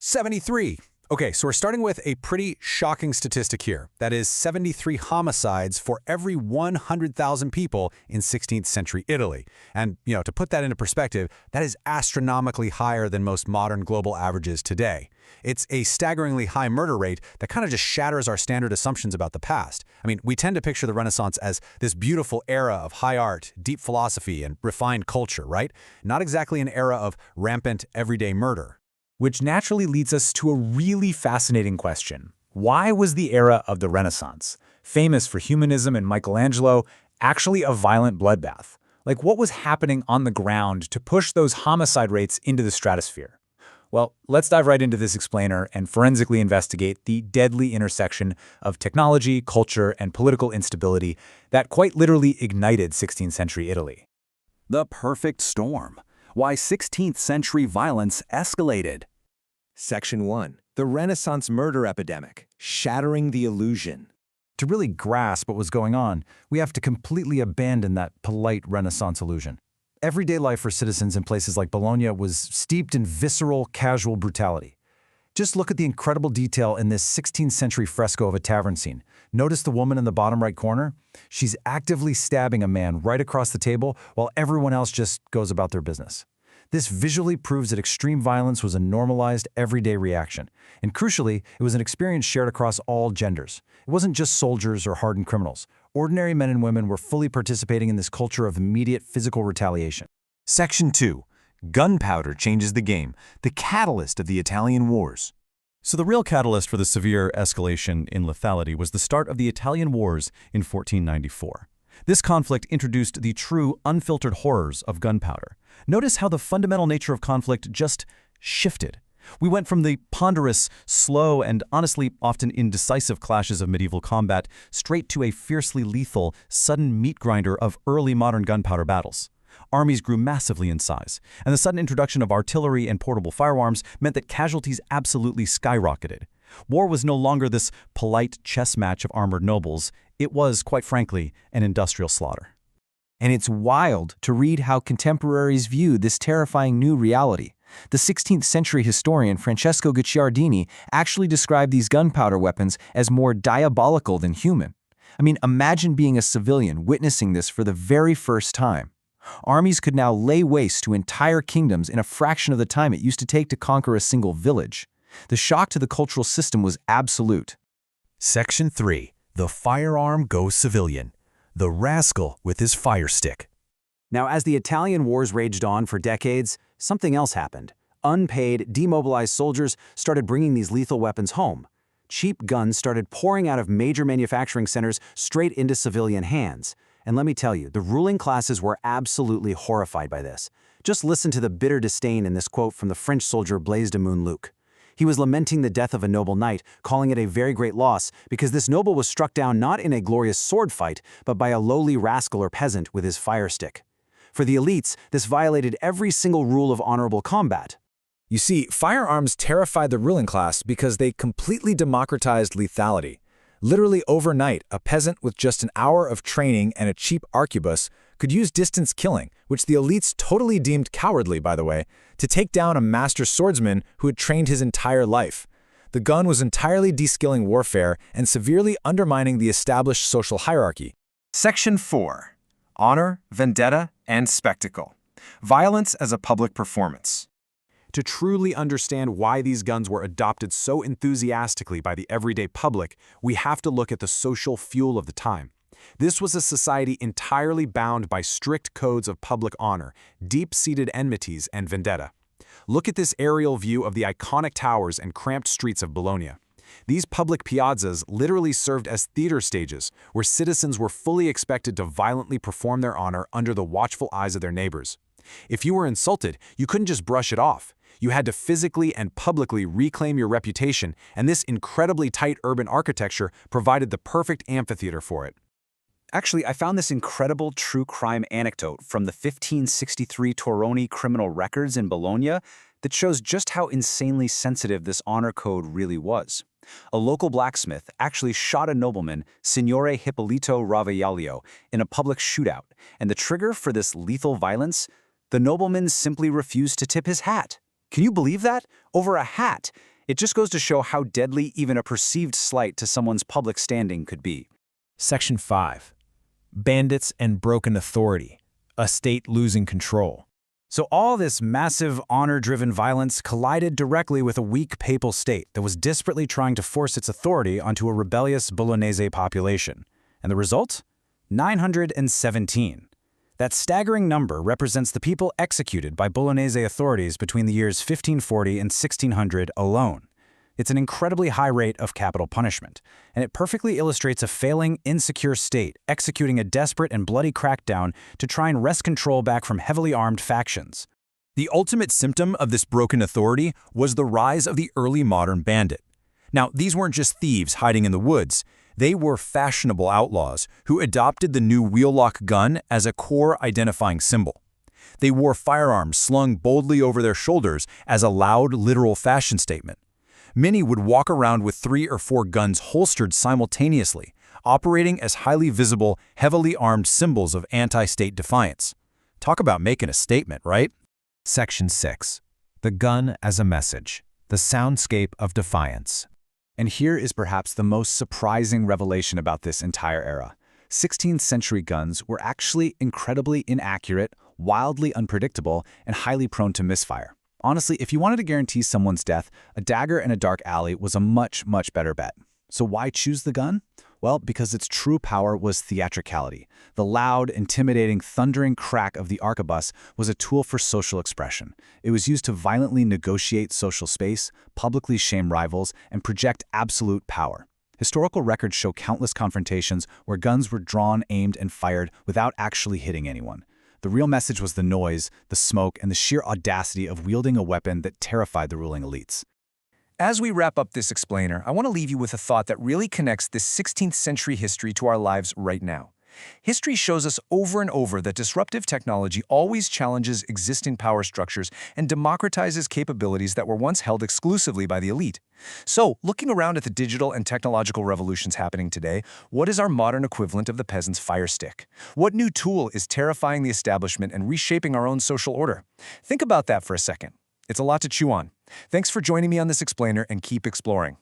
73. Okay, so we're starting with a pretty shocking statistic here. That is 73 homicides for every 100,000 people in 16th century Italy. And, to put that into perspective, that is astronomically higher than most modern global averages today. It's a staggeringly high murder rate that kind of just shatters our standard assumptions about the past. I mean, we tend to picture the Renaissance as this beautiful era of high art, deep philosophy, and refined culture, right? Not exactly an era of rampant, everyday murder. Which naturally leads us to a really fascinating question. Why was the era of the Renaissance, famous for humanism and Michelangelo, actually a violent bloodbath? Like, what was happening on the ground to push those homicide rates into the stratosphere? Well, let's dive right into this explainer and forensically investigate the deadly intersection of technology, culture, and political instability that quite literally ignited 16th century Italy. The perfect storm. Why 16th century violence escalated. Section 1. The Renaissance murder epidemic, shattering the illusion. To really grasp what was going on, we have to completely abandon that polite Renaissance illusion. Everyday life for citizens in places like Bologna was steeped in visceral, casual brutality. Just look at the incredible detail in this 16th century fresco of a tavern scene. Notice the woman in the bottom right corner? She's actively stabbing a man right across the table while everyone else just goes about their business. This visually proves that extreme violence was a normalized, everyday reaction. And crucially, it was an experience shared across all genders. It wasn't just soldiers or hardened criminals. Ordinary men and women were fully participating in this culture of immediate physical retaliation. Section 2. Gunpowder changes the game, the catalyst of the Italian Wars. So the real catalyst for the severe escalation in lethality was the start of the Italian Wars in 1494. This conflict introduced the true, unfiltered horrors of gunpowder. Notice how the fundamental nature of conflict just shifted. We went from the ponderous, slow, and honestly often indecisive clashes of medieval combat straight to a fiercely lethal, sudden meat grinder of early modern gunpowder battles. Armies grew massively in size, and the sudden introduction of artillery and portable firearms meant that casualties absolutely skyrocketed. War was no longer this polite chess match of armored nobles. It was, quite frankly, an industrial slaughter. And it's wild to read how contemporaries viewed this terrifying new reality. The 16th century historian Francesco Guicciardini actually described these gunpowder weapons as more diabolical than human. I mean, imagine being a civilian witnessing this for the very first time. Armies could now lay waste to entire kingdoms in a fraction of the time it used to take to conquer a single village. The shock to the cultural system was absolute. Section 3. The firearm goes civilian. The rascal with his fire stick. Now, as the Italian wars raged on for decades, something else happened. Unpaid, demobilized soldiers started bringing these lethal weapons home. Cheap guns started pouring out of major manufacturing centers straight into civilian hands. And let me tell you, the ruling classes were absolutely horrified by this. Just listen to the bitter disdain in this quote from the French soldier Blaise de Montluc. He was lamenting the death of a noble knight, calling it a very great loss, because this noble was struck down not in a glorious sword fight, but by a lowly rascal or peasant with his fire stick. For the elites, this violated every single rule of honorable combat. You see, firearms terrified the ruling class because they completely democratized lethality. Literally overnight, a peasant with just an hour of training and a cheap arquebus could use distance killing, which the elites totally deemed cowardly, by the way, to take down a master swordsman who had trained his entire life. The gun was entirely de-skilling warfare and severely undermining the established social hierarchy. Section 4. Honor, vendetta, and spectacle. Violence as a public performance. To truly understand why these guns were adopted so enthusiastically by the everyday public, we have to look at the social fuel of the time. This was a society entirely bound by strict codes of public honor, deep-seated enmities, and vendetta. Look at this aerial view of the iconic towers and cramped streets of Bologna. These public piazzas literally served as theater stages, where citizens were fully expected to violently perform their honor under the watchful eyes of their neighbors. If you were insulted, you couldn't just brush it off. You had to physically and publicly reclaim your reputation, and this incredibly tight urban architecture provided the perfect amphitheater for it. Actually, I found this incredible true crime anecdote from the 1563 Toroni criminal records in Bologna that shows just how insanely sensitive this honor code really was. A local blacksmith actually shot a nobleman, Signore Hippolito Ravaiallio, in a public shootout, and the trigger for this lethal violence? The nobleman simply refused to tip his hat. Can you believe that? Over a hat! It just goes to show how deadly even a perceived slight to someone's public standing could be. Section 5. Bandits and broken authority. A state losing control. So all this massive, honor-driven violence collided directly with a weak papal state that was desperately trying to force its authority onto a rebellious Bolognese population. And the result? 917. That staggering number represents the people executed by Bolognese authorities between the years 1540 and 1600 alone. It's an incredibly high rate of capital punishment, and it perfectly illustrates a failing, insecure state executing a desperate and bloody crackdown to try and wrest control back from heavily armed factions. The ultimate symptom of this broken authority was the rise of the early modern bandit. Now, these weren't just thieves hiding in the woods. They were fashionable outlaws who adopted the new wheel-lock gun as a core identifying symbol. They wore firearms slung boldly over their shoulders as a loud, literal fashion statement. Many would walk around with 3 or 4 guns holstered simultaneously, operating as highly visible, heavily armed symbols of anti-state defiance. Talk about making a statement, right? Section 6. The gun as a message. The soundscape of defiance. And here is perhaps the most surprising revelation about this entire era. 16th century guns were actually incredibly inaccurate, wildly unpredictable, and highly prone to misfire. Honestly, if you wanted to guarantee someone's death, a dagger in a dark alley was a much, much better bet. So why choose the gun? Well, because its true power was theatricality. The loud, intimidating, thundering crack of the arquebus was a tool for social expression. It was used to violently negotiate social space, publicly shame rivals, and project absolute power. Historical records show countless confrontations where guns were drawn, aimed, and fired without actually hitting anyone. The real message was the noise, the smoke, and the sheer audacity of wielding a weapon that terrified the ruling elites. As we wrap up this explainer, I want to leave you with a thought that really connects this 16th century history to our lives right now. History shows us over and over that disruptive technology always challenges existing power structures and democratizes capabilities that were once held exclusively by the elite. So, looking around at the digital and technological revolutions happening today, what is our modern equivalent of the peasant's fire stick? What new tool is terrifying the establishment and reshaping our own social order? Think about that for a second. It's a lot to chew on. Thanks for joining me on this explainer, and keep exploring.